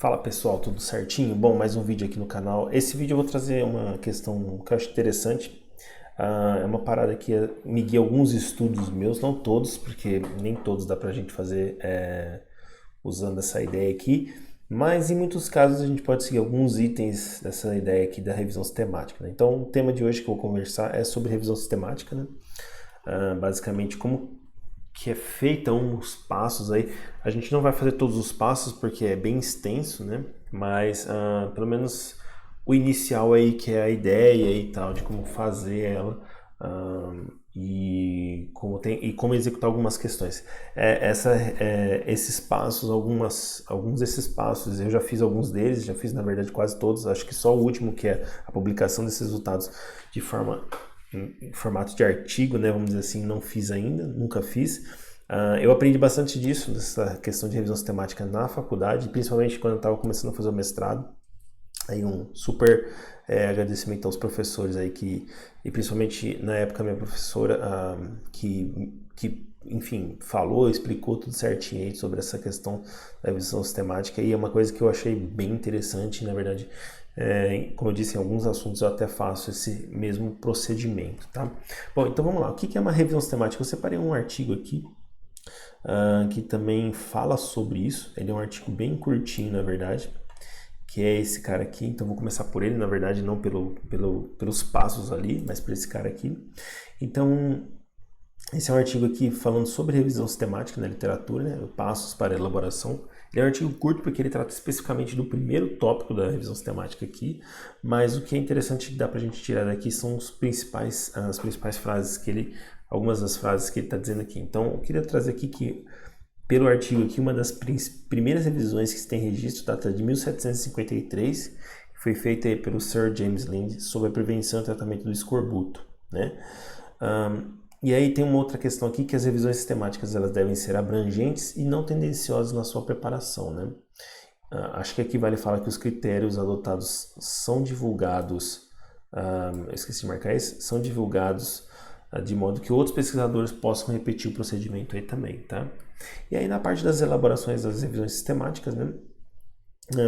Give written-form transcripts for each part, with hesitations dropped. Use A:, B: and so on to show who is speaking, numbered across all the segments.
A: Fala pessoal, tudo certinho? Bom, mais um vídeo aqui no canal. Esse vídeo eu vou trazer uma questão que eu acho interessante. É uma parada que me guia alguns estudos meus, não todos, porque nem todos dá pra gente fazer usando essa ideia aqui, mas em muitos casos a gente pode seguir alguns itens dessa ideia aqui da revisão sistemática, né? Então o tema de hoje que eu vou conversar é sobre revisão sistemática, né? Basicamente como que é feita uns passos aí. A gente não vai fazer todos os passos porque é bem extenso, né? Mas pelo menos o inicial aí, que é a ideia e tal, de como fazer ela e como executar algumas questões. Esses passos, alguns desses passos, eu já fiz alguns deles, já fiz na verdade quase todos, acho que só o último, que é a publicação desses resultados em formato de artigo, né, vamos dizer assim, não fiz ainda, nunca fiz. Eu aprendi bastante disso, dessa questão de revisão sistemática na faculdade, principalmente quando eu estava começando a fazer o mestrado. Aí um super agradecimento aos professores aí e principalmente na época minha professora que enfim, falou, explicou tudo certinho aí sobre essa questão da revisão sistemática, e é uma coisa que eu achei bem interessante, na verdade. Como eu disse, em alguns assuntos eu até faço esse mesmo procedimento, tá? Bom, então vamos lá. O que é uma revisão sistemática? Eu separei um artigo aqui que também fala sobre isso. Ele é um artigo bem curtinho, na verdade, que é esse cara aqui. Então vou começar por ele, na verdade, não pelos passos ali, mas por esse cara aqui. Então, esse é um artigo aqui falando sobre revisão sistemática na literatura, né? Passos para elaboração. Ele é um artigo curto porque ele trata especificamente do primeiro tópico da revisão sistemática aqui, mas o que é interessante que dá pra gente tirar daqui são as principais frases algumas das frases que ele está dizendo aqui. Então, eu queria trazer aqui que, pelo artigo aqui, uma das primeiras revisões que se tem registro data de 1753, que foi feita aí pelo Sir James Lind sobre a prevenção e tratamento do escorbuto, né? E aí tem uma outra questão aqui, que as revisões sistemáticas elas devem ser abrangentes e não tendenciosas na sua preparação, né? Acho que aqui vale falar que os critérios adotados são divulgados, eu esqueci de marcar isso, são divulgados de modo que outros pesquisadores possam repetir o procedimento aí também, tá? E aí na parte das elaborações das revisões sistemáticas, né?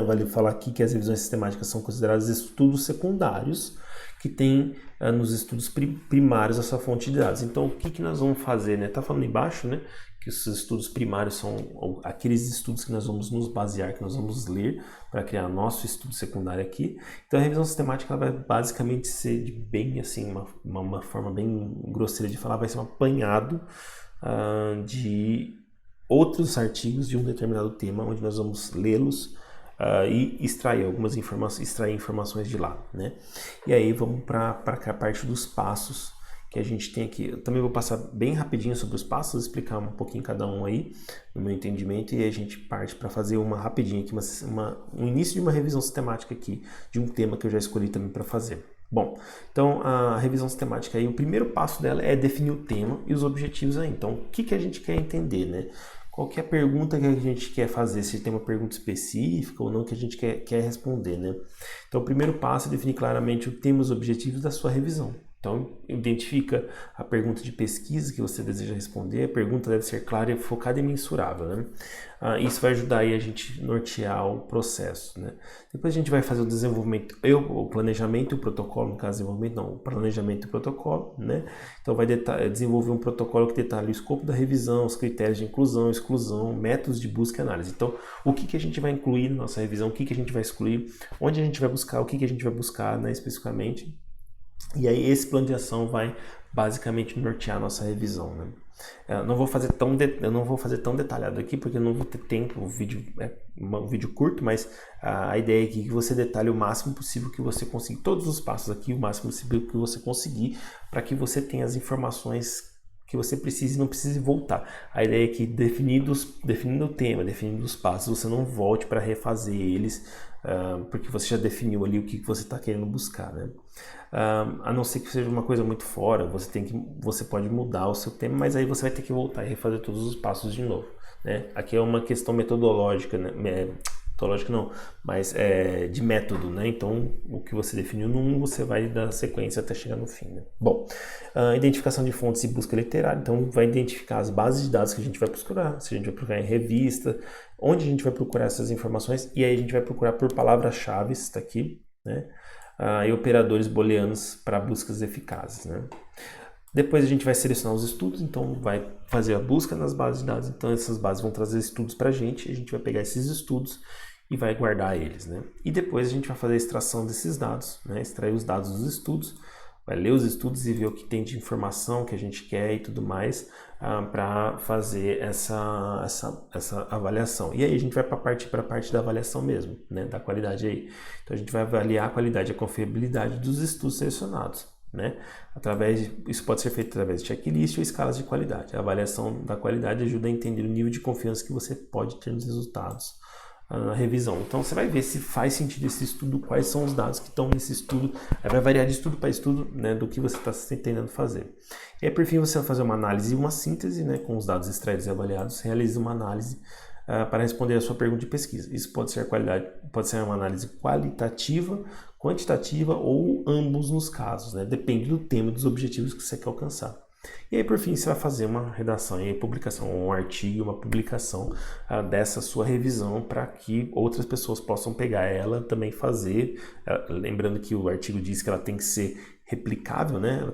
A: Vale falar aqui que as revisões sistemáticas são consideradas estudos secundários que têm nos estudos primários a sua fonte de dados. Então, o que nós vamos fazer, né? Tá falando embaixo, né? Que os estudos primários são aqueles estudos que nós vamos nos basear, que nós vamos ler para criar nosso estudo secundário aqui. Então, a revisão sistemática ela vai basicamente ser bem assim, uma forma bem grosseira de falar, vai ser um apanhado de outros artigos de um determinado tema, onde nós vamos lê-los e extrair informações de lá, né? E aí vamos para a parte dos passos que a gente tem aqui. Eu também vou passar bem rapidinho sobre os passos, explicar um pouquinho cada um aí, no meu entendimento, e aí a gente parte para fazer uma rapidinho aqui, um início de uma revisão sistemática aqui, de um tema que eu já escolhi também para fazer. Bom, então a revisão sistemática aí, o primeiro passo dela é definir o tema e os objetivos aí. Então, o que a gente quer entender, né? Qual que é a pergunta que a gente quer fazer, se tem uma pergunta específica ou não que a gente quer responder, né? Então, o primeiro passo é definir claramente o tema e os objetivos da sua revisão. Então, identifica a pergunta de pesquisa que você deseja responder. A pergunta deve ser clara, focada e mensurável, né? Isso vai ajudar aí a gente nortear o processo, né? Depois a gente vai fazer o desenvolvimento, o planejamento e o protocolo, no caso, desenvolvimento não, o planejamento e o protocolo, né? Então vai desenvolver um protocolo que detalha o escopo da revisão, os critérios de inclusão, exclusão, métodos de busca e análise. Então, o que a gente vai incluir na nossa revisão, o que a gente vai excluir, onde a gente vai buscar, o que a gente vai buscar, né, especificamente. E aí esse plano de ação vai basicamente nortear a nossa revisão, né? Eu não vou fazer tão detalhado aqui porque eu não vou ter tempo, o vídeo é um vídeo curto, mas a ideia aqui é que você detalhe o máximo possível que você conseguir, todos os passos aqui, o máximo possível que você conseguir, para que você tenha as informações que você precise e não precise voltar. A ideia é que definindo o tema, definindo os passos, você não volte para refazer eles, porque você já definiu ali o que você está querendo buscar, né? A não ser que seja uma coisa muito fora, você pode mudar o seu tema, mas aí você vai ter que voltar e refazer todos os passos de novo, né? Aqui é uma questão metodológica, né? metodológica não, mas de método, né? Então, o que você definiu no 1, você vai dar sequência até chegar no fim, né? Bom, identificação de fontes e busca literária, então vai identificar as bases de dados que a gente vai procurar, se a gente vai procurar em revista, onde a gente vai procurar essas informações, e aí a gente vai procurar por palavras-chave, está aqui, né? E operadores booleanos para buscas eficazes, né? Depois a gente vai selecionar os estudos, então vai fazer a busca nas bases de dados, então essas bases vão trazer estudos para a gente vai pegar esses estudos e vai guardar eles, né? E depois a gente vai fazer a extração desses dados, né? Extrair os dados dos estudos, vai ler os estudos e ver o que tem de informação que a gente quer e tudo mais para fazer essa avaliação. E aí a gente vai para a parte da avaliação mesmo, né? Da qualidade aí. Então a gente vai avaliar a qualidade e a confiabilidade dos estudos selecionados. Né? Isso pode ser feito através de checklist ou escalas de qualidade. A avaliação da qualidade ajuda a entender o nível de confiança que você pode ter nos resultados na revisão. Então você vai ver se faz sentido esse estudo, quais são os dados que estão nesse estudo. Aí vai variar de estudo para estudo, né, do que você está tentando fazer. E aí por fim você vai fazer uma análise e uma síntese, né, com os dados extraídos e avaliados, realiza uma análise para responder a sua pergunta de pesquisa. Isso pode ser uma análise qualitativa, quantitativa ou ambos nos casos, né? Depende do tema e dos objetivos que você quer alcançar. E aí, por fim, você vai fazer uma redação e publicação, um artigo, uma publicação dessa sua revisão para que outras pessoas possam pegar ela também fazer. Lembrando que o artigo diz que ela tem que ser replicável, né?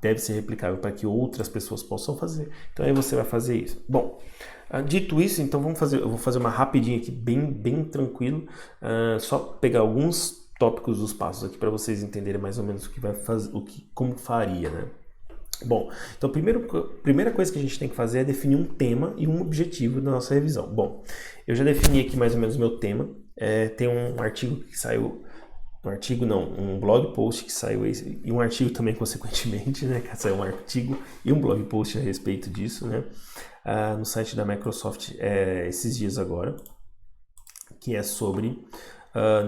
A: Deve ser replicável para que outras pessoas possam fazer. Então aí você vai fazer isso. Bom, dito isso, então eu vou fazer uma rapidinha aqui, bem tranquilo, só pegar alguns tópicos dos passos aqui para vocês entenderem mais ou menos o que vai fazer, como faria, né? Bom, então a primeira coisa que a gente tem que fazer é definir um tema e um objetivo da nossa revisão. Bom, eu já defini aqui mais ou menos o meu tema. Tem um artigo que saiu, um blog post que saiu e um artigo também consequentemente, né? Que saiu um artigo e um blog post a respeito disso, né? No site da Microsoft esses dias agora, que é sobre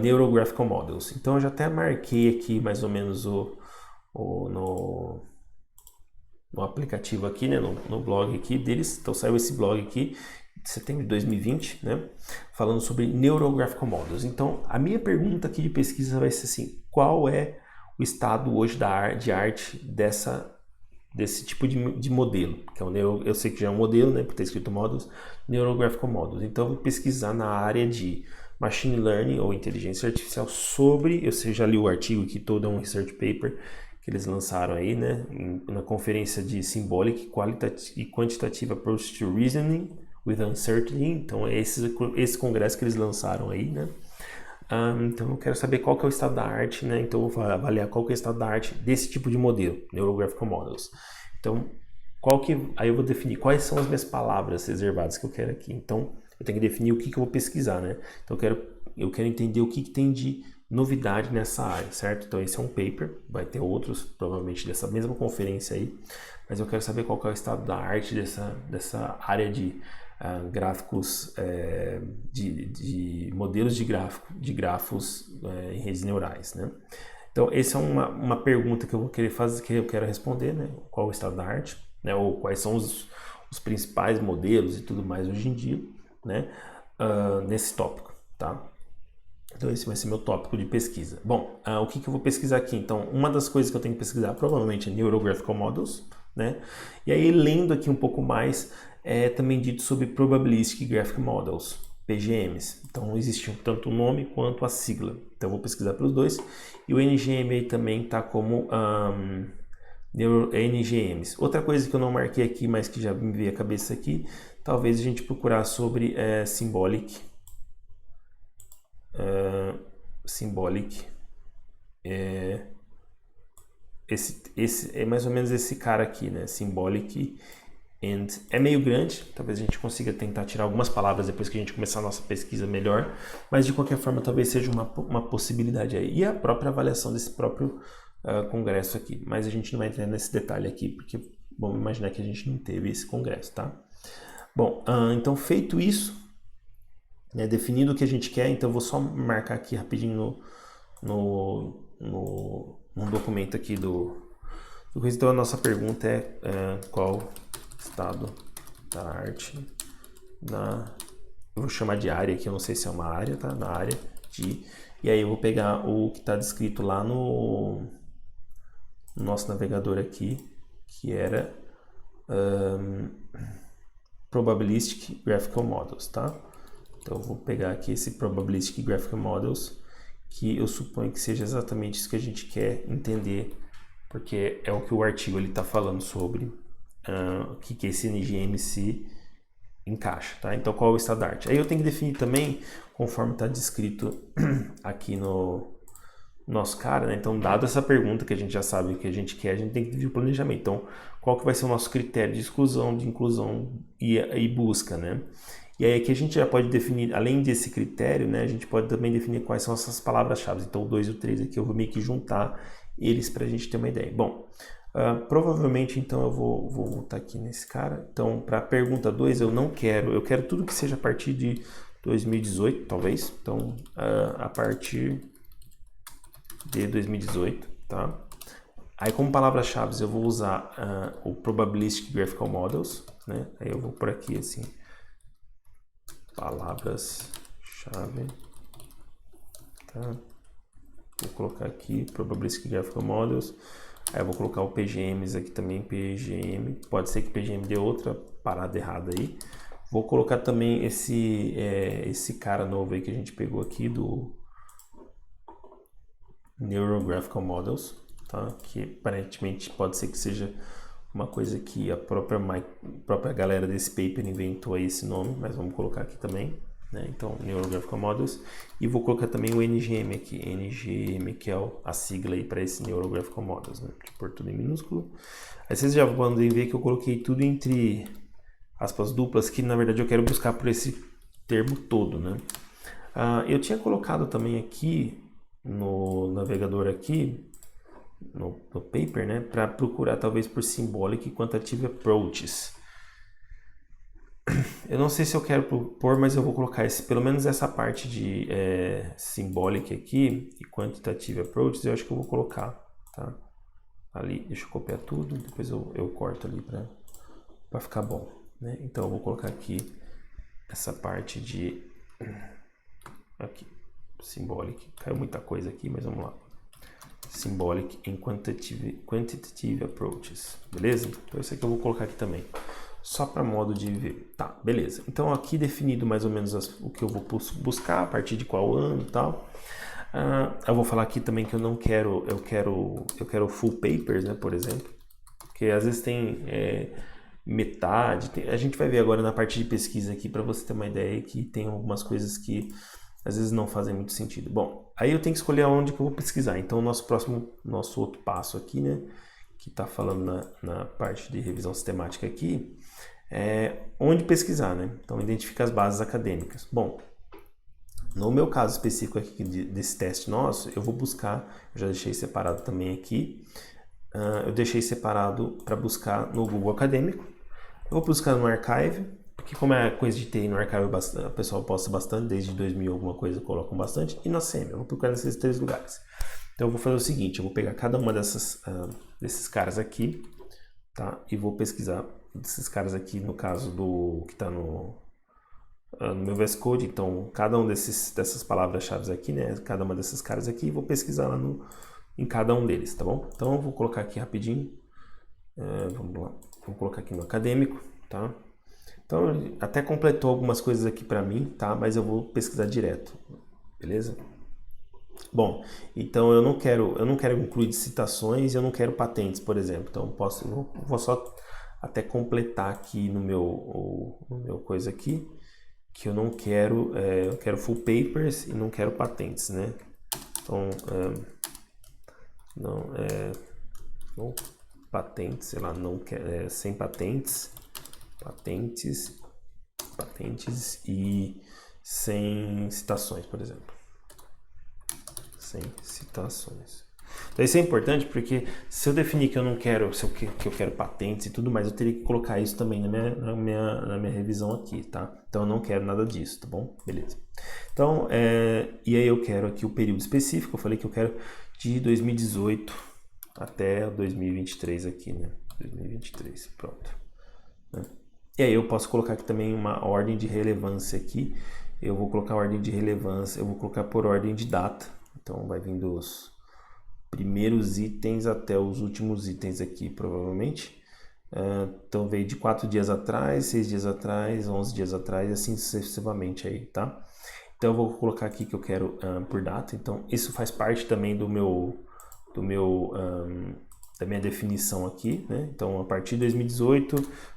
A: Neurographical Models. Então eu já até marquei aqui mais ou menos no aplicativo aqui, né, no blog aqui deles. Então saiu esse blog aqui de setembro de 2020, né, falando sobre Neurographical Models. Então a minha pergunta aqui de pesquisa vai ser assim: qual é o estado hoje de arte desse tipo de modelo? Que é eu sei que já é um modelo, né, porque está escrito Models, Neurographical Models. Então eu vou pesquisar na área de Machine Learning ou Inteligência Artificial eu já li o artigo aqui todo, é um research paper que eles lançaram aí, né, na conferência de Symbolic e Quantitative Approach to Reasoning with Uncertainty. Então é esse congresso que eles lançaram aí, né. Então eu quero saber qual que é o estado da arte, né, então eu vou avaliar qual que é o estado da arte desse tipo de modelo, Neurographical Models. Então, aí eu vou definir quais são as minhas palavras reservadas que eu quero aqui. Então, eu tenho que definir o que eu vou pesquisar, né. Então eu quero entender o que tem de novidade nessa área, certo? Então esse é um paper, vai ter outros provavelmente dessa mesma conferência aí, mas eu quero saber qual que é o estado da arte dessa área de gráficos, de modelos de grafos em redes neurais, né? Então essa é uma pergunta que eu vou querer fazer, que eu quero responder, né? Qual é o estado da arte, né? Ou quais são os principais modelos e tudo mais hoje em dia, né? Nesse tópico, tá? Então esse vai ser meu tópico de pesquisa. Bom, o que eu vou pesquisar aqui? Então, uma das coisas que eu tenho que pesquisar provavelmente é Neurographical Models, né? E aí, lendo aqui um pouco mais, é também dito sobre Probabilistic Graphic Models, PGMs. Então, existe tanto o nome quanto a sigla. Então, eu vou pesquisar pelos dois. E o NGM aí também está como NGMs. Outra coisa que eu não marquei aqui, mas que já me veio à cabeça aqui, talvez a gente procurar sobre Symbolic. Symbolic esse é mais ou menos esse cara aqui, né? Symbolic, and é meio grande, talvez a gente consiga tentar tirar algumas palavras depois que a gente começar a nossa pesquisa melhor, mas de qualquer forma talvez seja uma possibilidade aí. E a própria avaliação desse próprio congresso aqui, mas a gente não vai entrar nesse detalhe aqui, porque vamos imaginar que a gente não teve esse congresso, tá? Bom, então feito isso, né, definido o que a gente quer, então eu vou só marcar aqui rapidinho num documento aqui então a nossa pergunta é qual estado da arte da eu vou chamar de área aqui, eu não sei se é uma área, tá? Na área de... E aí eu vou pegar o que está descrito lá no nosso navegador aqui, que era Probabilistic Graphical Models, tá? Então eu vou pegar aqui esse Probabilistic Graphical Models, que eu suponho que seja exatamente isso que a gente quer entender, porque é o que o artigo está falando sobre o que esse NGM se encaixa, tá? Então qual é o estandarte? Aí eu tenho que definir também, conforme está descrito aqui no nosso cara, né? Então, dado essa pergunta que a gente já sabe o que a gente quer, a gente tem que definir o planejamento. Então, qual que vai ser o nosso critério de exclusão, de inclusão e busca, né? E aí aqui a gente já pode definir, além desse critério, né? A gente pode também definir quais são essas palavras-chave. Então, o 2 e o 3 aqui eu vou meio que juntar eles para a gente ter uma ideia. Bom, provavelmente, então, eu vou voltar aqui nesse cara. Então, para a pergunta 2, eu quero tudo que seja a partir de 2018, talvez. Então, a partir de 2018, tá? Aí como palavras-chave eu vou usar o Probabilistic Graphical Models, né? Aí eu vou por aqui assim, palavras-chave, tá? Vou colocar aqui Probabilistic Graphical Models. Aí eu vou colocar o PGMs aqui também, PGM. Pode ser que PGM dê outra parada errada aí. Vou colocar também esse cara novo aí que a gente pegou aqui do Neurographical Models, tá? Que aparentemente pode ser que seja uma coisa que a própria galera desse paper inventou aí esse nome, mas vamos colocar aqui também, né? Então, Neurographical Models, e vou colocar também o NGM aqui, NGM, que é a sigla aí para esse Neurographical Models, né? Deixa eu pôr tudo em minúsculo. Aí vocês já podem ver que eu coloquei tudo entre aspas duplas, que na verdade eu quero buscar por esse termo todo, né? Eu tinha colocado também aqui no navegador aqui, no paper, né, para procurar talvez por Symbolic Quantitative Approaches. Eu não sei se eu quero pôr, mas eu vou colocar pelo menos essa parte de Symbolic aqui e Quantitative Approaches, eu acho que eu vou colocar, tá? Ali, deixa eu copiar tudo, depois eu corto ali para ficar bom, né? Então eu vou colocar aqui essa parte de aqui, Symbolic, caiu muita coisa aqui, mas vamos lá. Symbolic em Quantitative Approaches, beleza? Então isso aqui eu vou colocar aqui também, só para modo de ver. Tá, beleza. Então aqui definido mais ou menos o que eu vou buscar, a partir de qual ano e tal. Eu vou falar aqui também que eu quero full papers, né, por exemplo, porque às vezes tem metade, a gente vai ver agora na parte de pesquisa aqui para você ter uma ideia que tem algumas coisas que às vezes não fazem muito sentido. Bom, aí eu tenho que escolher onde que eu vou pesquisar. Então, nosso outro passo aqui, né, que está falando na parte de revisão sistemática aqui, é onde pesquisar, né? Então, identifica as bases acadêmicas. Bom, no meu caso específico aqui desse teste nosso, eu vou buscar, eu já deixei separado também aqui, eu deixei separado para buscar no Google Acadêmico. Eu vou buscar no Archive, porque como é coisa de TI no Archive, o pessoal posta bastante, desde 2000 alguma coisa colocam bastante, e na SEMI, eu vou procurar nesses 3 lugares. Então eu vou fazer o seguinte, eu vou pegar cada uma desses caras aqui, tá? E vou pesquisar desses caras aqui, no caso do que está no meu VS Code, então cada um dessas palavras-chave aqui, né? Cada uma desses caras aqui, vou pesquisar lá em cada um deles, tá bom? Então eu vou colocar aqui rapidinho, vamos lá, vou colocar aqui no acadêmico, tá? Então, até completou algumas coisas aqui para mim, tá? Mas eu vou pesquisar direto, beleza? Bom, então eu não quero incluir citações, eu não quero patentes, por exemplo. Então, vou só até completar aqui no meu coisa aqui, que eu não quero, eu quero full papers e não quero patentes, né? Então, não patentes, sei lá, não quero, sem patentes e sem citações, por exemplo. Sem citações. Então isso é importante porque se eu definir que eu não quero, que eu quero patentes e tudo mais, eu teria que colocar isso também na minha revisão aqui, tá? Então eu não quero nada disso, tá bom? Beleza. Então, e aí eu quero aqui o período específico, eu falei que eu quero de 2018 até 2023 aqui, né? 2023, pronto. Né? E aí eu posso colocar aqui também uma ordem de relevância aqui. Eu vou colocar a ordem de relevância, eu vou colocar por ordem de data. Então vai vindo os primeiros itens até os últimos itens aqui, provavelmente. Então veio de 4 dias atrás, 6 dias atrás, 11 dias atrás, e assim sucessivamente aí, tá? Então eu vou colocar aqui que eu quero por data. Então isso faz parte também da minha definição aqui, né? Então a partir de 2018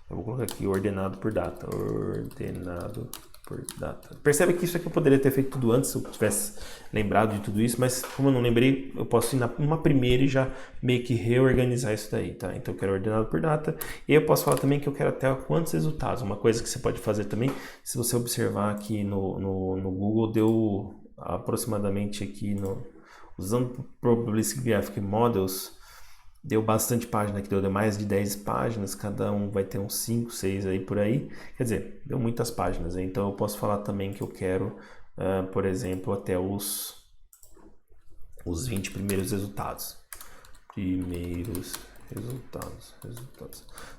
A: eu vou colocar aqui ordenado por data, ordenado por data. Percebe que isso aqui eu poderia ter feito tudo antes se eu tivesse lembrado de tudo isso, mas como eu não lembrei, eu posso ir numa primeira e já meio que reorganizar isso daí, tá? Então eu quero ordenado por data, e eu posso falar também que eu quero até quantos resultados. Uma coisa que você pode fazer também, se você observar aqui no Google, deu aproximadamente aqui usando Probabilistic Graphic Models, deu bastante página aqui, deu mais de 10 páginas, cada um vai ter uns 5, 6 aí por aí. Quer dizer, deu muitas páginas. Então eu posso falar também que eu quero, por exemplo, até os 20 primeiros resultados. Primeiros resultados.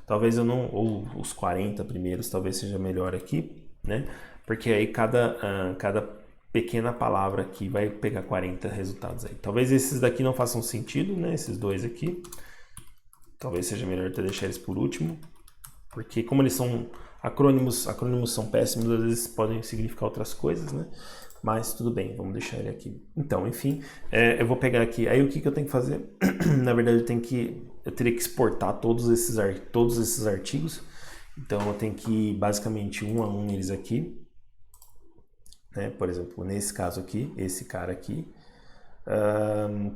A: Talvez eu não, ou os 40 primeiros, talvez seja melhor aqui, né? Porque aí cada pequena palavra aqui vai pegar 40 resultados aí. Talvez esses daqui não façam sentido, né? Esses dois aqui. Talvez seja melhor até deixar eles por último. Porque como eles são acrônimos são péssimos, às vezes podem significar outras coisas, né? Mas tudo bem, vamos deixar ele aqui. Então, enfim, eu vou pegar aqui. Aí o que eu tenho que fazer? Na verdade, eu teria que exportar todos esses artigos. Então eu tenho que ir basicamente um a um eles aqui. Né? Por exemplo, nesse caso aqui, esse cara aqui,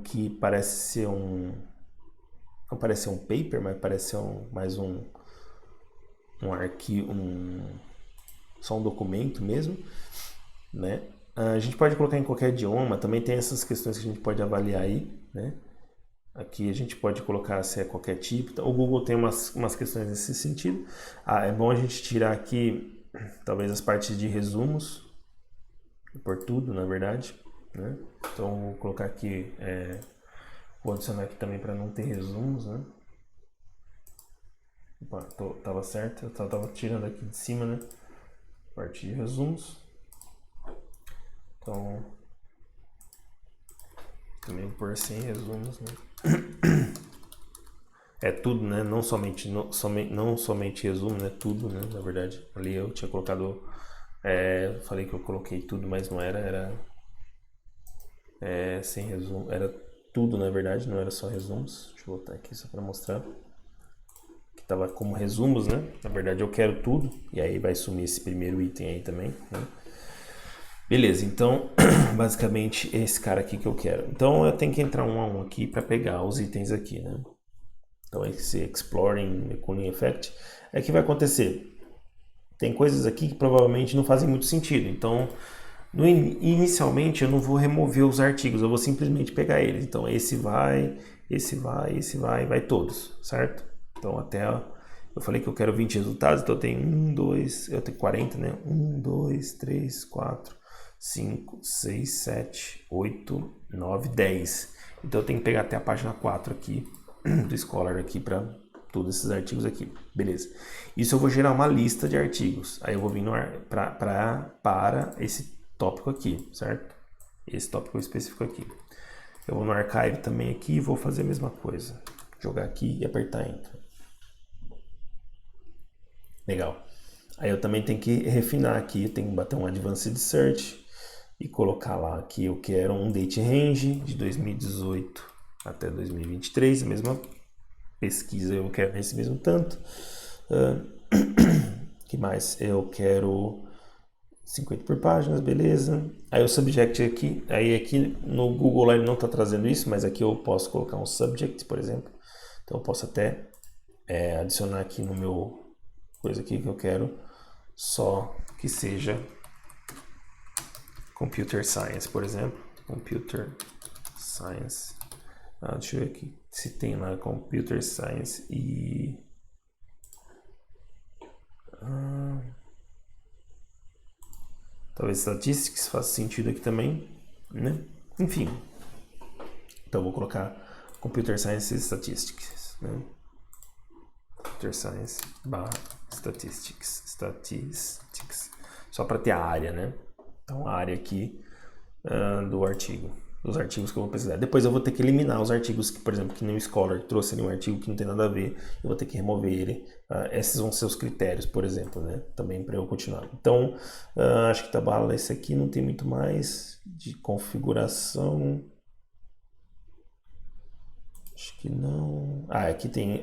A: que parece ser não parece ser um paper, mas parece ser mais um arquivo, só um documento mesmo, né? A gente pode colocar em qualquer idioma, também tem essas questões que a gente pode avaliar aí, né? Aqui a gente pode colocar se é qualquer tipo. O Google tem umas questões nesse sentido. É bom a gente tirar aqui, talvez, as partes de resumos, por tudo, na verdade, né? Então vou colocar aqui, vou adicionar aqui também para não ter resumos, né? Opa, tava certo, eu tava tirando aqui de cima, né? Parte de resumos. Então também por 100 resumos, né? É tudo, né? Não somente resumo, né? Tudo, né? Na verdade, ali eu tinha colocado, falei que eu coloquei tudo, mas não era sem resumo, era tudo, na verdade, não era só resumos. Deixa eu botar aqui só para mostrar que tava como resumos, né? Na verdade eu quero tudo, e aí vai sumir esse primeiro item aí também, né? Beleza, então basicamente esse cara aqui que eu quero. Então eu tenho que entrar um a um aqui para pegar os itens aqui, né? Então esse Exploring Cooling Effect é que vai acontecer. Tem coisas aqui que provavelmente não fazem muito sentido. Então, inicialmente eu não vou remover os artigos, eu vou simplesmente pegar eles. Então esse vai, vai todos, certo? Então até eu falei que eu quero 20 resultados, então eu tenho eu tenho 40, né? 1, 2, 3, 4, 5, 6, 7, 8, 9, 10. Então eu tenho que pegar até a página 4 aqui do Scholar aqui para todos esses artigos aqui. Beleza. Isso eu vou gerar uma lista de artigos. Aí eu vou vir para esse tópico aqui, certo? Esse tópico específico aqui. Eu vou no Archive também aqui e vou fazer a mesma coisa. Jogar aqui e apertar Enter. Legal. Aí eu também tenho que refinar aqui, tenho que bater um Advanced Search e colocar lá que eu quero um Date Range de 2018 até 2023, a mesma pesquisa eu quero nesse mesmo tanto. Que mais? Eu quero 50 por páginas, beleza. Aí o subject aqui, aí aqui no Google lá ele não está trazendo isso, mas aqui eu posso colocar um subject, por exemplo. Então eu posso até adicionar aqui no meu coisa aqui que eu quero só que seja Computer Science, por exemplo. Computer Science. Deixa eu ver aqui se tem lá Computer Science e talvez Statistics faça sentido aqui também, né? Enfim, então eu vou colocar Computer Science e Statistics, né? Computer Science / statistics, só para ter a área, né? Então a área aqui do artigo, dos artigos que eu vou precisar. Depois eu vou ter que eliminar os artigos que, por exemplo, que nem o Scholar trouxe ali um artigo que não tem nada a ver, eu vou ter que remover ele. Esses vão ser os critérios, por exemplo, né? Também para eu continuar. Então, acho que tá bala. Esse aqui não tem muito mais de configuração. Acho que não. Aqui tem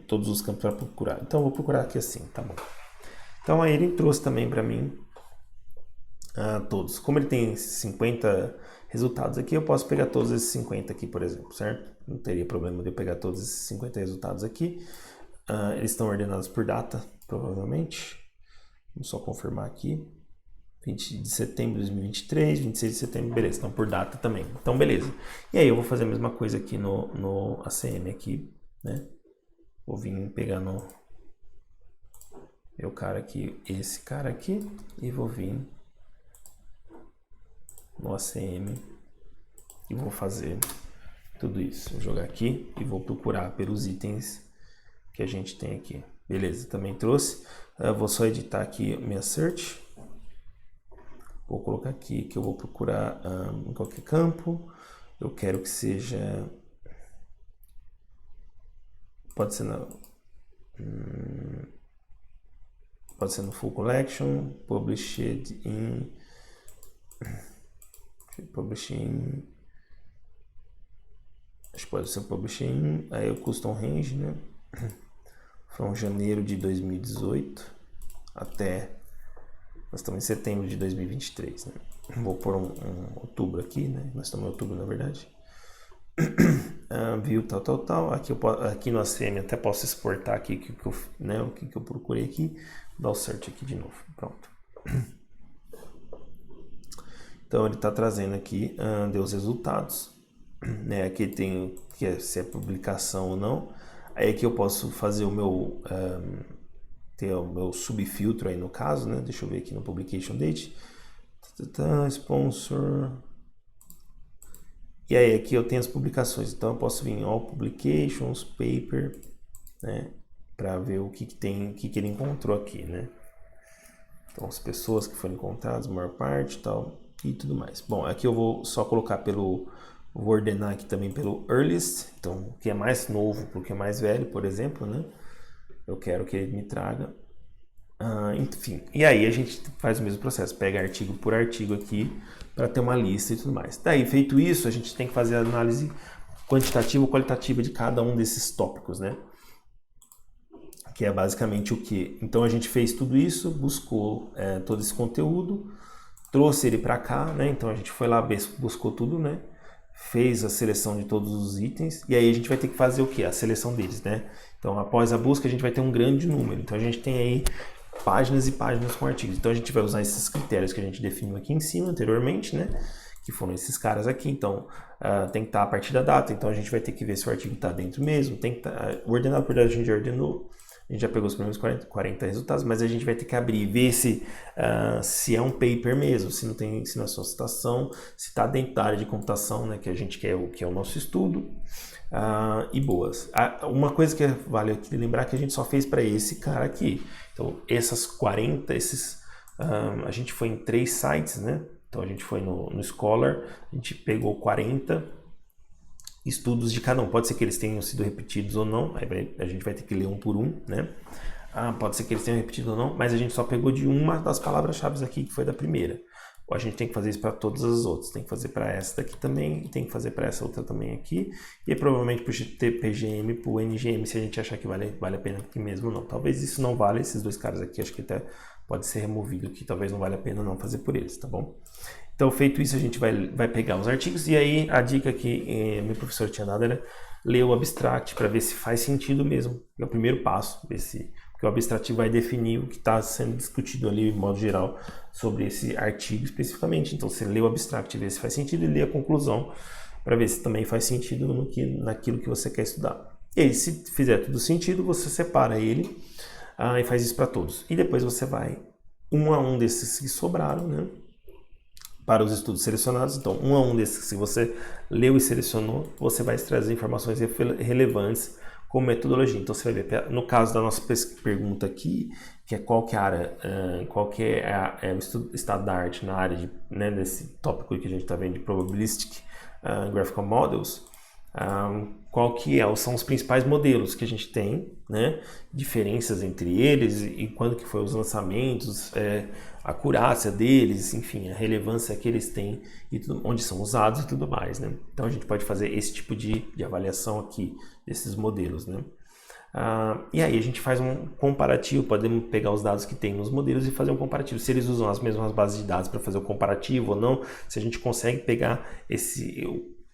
A: todos os campos para procurar. Então eu vou procurar aqui assim, tá bom. Então aí ele trouxe também para mim todos. Como ele tem 50 resultados aqui, eu posso pegar todos esses 50 aqui, por exemplo, certo? Não teria problema de eu pegar todos esses 50 resultados aqui. Eles estão ordenados por data, provavelmente. Vamos só confirmar aqui. 20 de setembro de 2023, 26 de setembro, beleza, então por data também. Então, beleza. E aí eu vou fazer a mesma coisa aqui no ACM aqui, né? Vou vir pegar no meu cara aqui, esse cara aqui, e vou vir no ACM e vou fazer tudo isso. Vou jogar aqui e vou procurar pelos itens que a gente tem aqui. Beleza, também trouxe. Vou só editar aqui minha search. Vou colocar aqui que eu vou procurar em qualquer campo. Eu quero que seja... Pode ser no Full Collection, Published in... Acho que pode ser Published in... Aí o Custom Range, né? From janeiro de 2018 até... Nós estamos em setembro de 2023, né? Vou pôr um outubro aqui, né? Nós estamos em outubro, na verdade. View tal. Aqui no ACM até posso exportar aqui o que eu procurei aqui. Vou dar o search aqui de novo. Pronto. Então ele está trazendo aqui deu os resultados. Né? Aqui tem se é publicação ou não. Aí aqui eu posso fazer o meu... ter o meu subfiltro aí no caso, né? Deixa eu ver aqui no Publication Date. Sponsor. E aí aqui eu tenho as publicações. Então eu posso vir em All Publications, Paper, né? Para ver o que tem, o que ele encontrou aqui, né? Então as pessoas que foram encontradas, a maior parte tal, e tudo mais. Bom, aqui eu vou só colocar vou ordenar aqui também pelo Earliest. Então o que é mais novo pro que é mais velho, por exemplo, né? Eu quero que ele me traga. Enfim, e aí a gente faz o mesmo processo, pega artigo por artigo aqui para ter uma lista e tudo mais. Daí, feito isso, a gente tem que fazer a análise quantitativa ou qualitativa de cada um desses tópicos, né? Que é basicamente o que? Então a gente fez tudo isso, buscou todo esse conteúdo, trouxe ele para cá, né? Então a gente foi lá, buscou tudo, né? Fez a seleção de todos os itens e aí a gente vai ter que fazer o que? A seleção deles, né? Então após a busca a gente vai ter um grande número. Então a gente tem aí páginas e páginas com artigos. Então a gente vai usar esses critérios que a gente definiu aqui em cima anteriormente, né? Que foram esses caras aqui. Então tem que estar a partir da data. Então a gente vai ter que ver se o artigo está dentro mesmo. Tem que estar ordenado por data, a gente já ordenou. A gente já pegou os primeiros 40 resultados, mas a gente vai ter que abrir e ver se é um paper mesmo, se não é só citação, se está dentro da área de computação, né, que a gente quer, que é o nosso estudo, e boas. Uma coisa que vale aqui lembrar que a gente só fez para esse cara aqui. Então, essas 40, a gente foi em 3 sites, né? Então, a gente foi no Scholar, a gente pegou 40 estudos de cada um. Pode ser que eles tenham sido repetidos ou não, aí a gente vai ter que ler um por um, né? Pode ser que eles tenham repetido ou não, mas a gente só pegou de uma das palavras-chave aqui, que foi da primeira. Ou a gente tem que fazer isso para todas as outras. Tem que fazer para essa daqui também, e tem que fazer para essa outra também aqui. E provavelmente para o PGM, para o NGM, se a gente achar que vale a pena aqui mesmo ou não. Talvez isso não vale, esses dois caras aqui, acho que até pode ser removido, que talvez não vale a pena não fazer por eles, tá bom? Então, feito isso, a gente vai pegar os artigos e aí a dica que meu professor tinha dado era ler o abstract para ver se faz sentido mesmo. É o primeiro passo, porque o abstract vai definir o que está sendo discutido ali, de modo geral, sobre esse artigo especificamente. Então, você lê o abstract, vê se faz sentido e lê a conclusão para ver se também faz sentido naquilo que você quer estudar. E aí, se fizer tudo sentido, você separa ele e faz isso para todos. E depois você vai um a um desses que sobraram, né? Para os estudos selecionados. Então, um a um desses, se você leu e selecionou, você vai extrair as informações relevantes como metodologia. Então você vai ver, no caso da nossa pergunta aqui, que é qual que é a área, qual que é o estado da arte na área de, né, desse tópico que a gente está vendo de Probabilistic Graphical Models, qual que são os principais modelos que a gente tem, né, diferenças entre eles e quando que foi os lançamentos, a acurácia deles, enfim, a relevância que eles têm e onde são usados e tudo mais, né? Então a gente pode fazer esse tipo de avaliação aqui desses modelos, né? E aí a gente faz um comparativo, podemos pegar os dados que tem nos modelos e fazer um comparativo, se eles usam as mesmas bases de dados para fazer o comparativo ou não, se a gente consegue pegar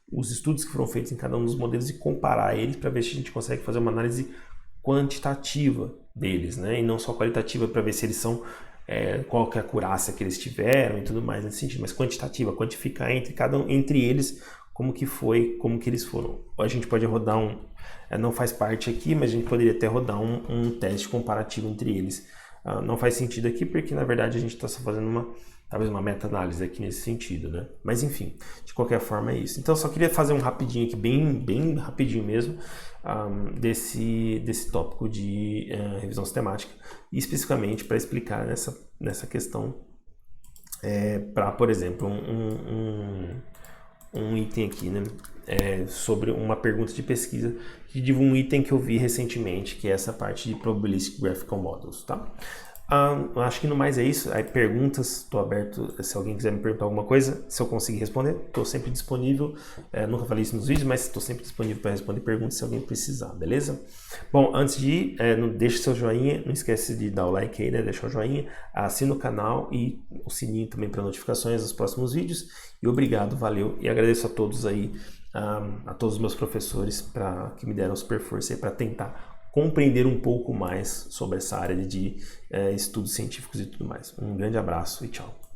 A: os estudos que foram feitos em cada um dos modelos e comparar eles para ver se a gente consegue fazer uma análise quantitativa deles, né? E não só qualitativa para ver se eles são qual que é a acurácia que eles tiveram e tudo mais nesse sentido, mas quantitativa, quantificar entre eles como que foi, como que eles foram. A gente pode rodar não faz parte aqui, mas a gente poderia até rodar um teste comparativo entre eles. Não faz sentido aqui porque na verdade a gente está só fazendo talvez uma meta-análise aqui nesse sentido, né? Mas enfim, de qualquer forma é isso. Então eu só queria fazer um rapidinho aqui, bem rapidinho mesmo, desse tópico de revisão sistemática, e especificamente para explicar nessa questão, para, por exemplo, um item aqui, né? Sobre uma pergunta de pesquisa de um item que eu vi recentemente, que é essa parte de Probabilistic Graphical Models, tá? Acho que no mais é isso. Aí perguntas, estou aberto, se alguém quiser me perguntar alguma coisa, se eu conseguir responder, estou sempre disponível. Nunca falei isso nos vídeos, mas estou sempre disponível para responder perguntas se alguém precisar, beleza? Bom, antes de ir, deixe seu joinha, não esquece de dar o like aí, né? Deixar o joinha, assina o canal e o sininho também para notificações dos próximos vídeos. E obrigado, valeu, e agradeço a todos aí, a todos os meus professores que me deram super força aí para tentar compreender um pouco mais sobre essa área de estudos científicos e tudo mais. Um grande abraço e tchau.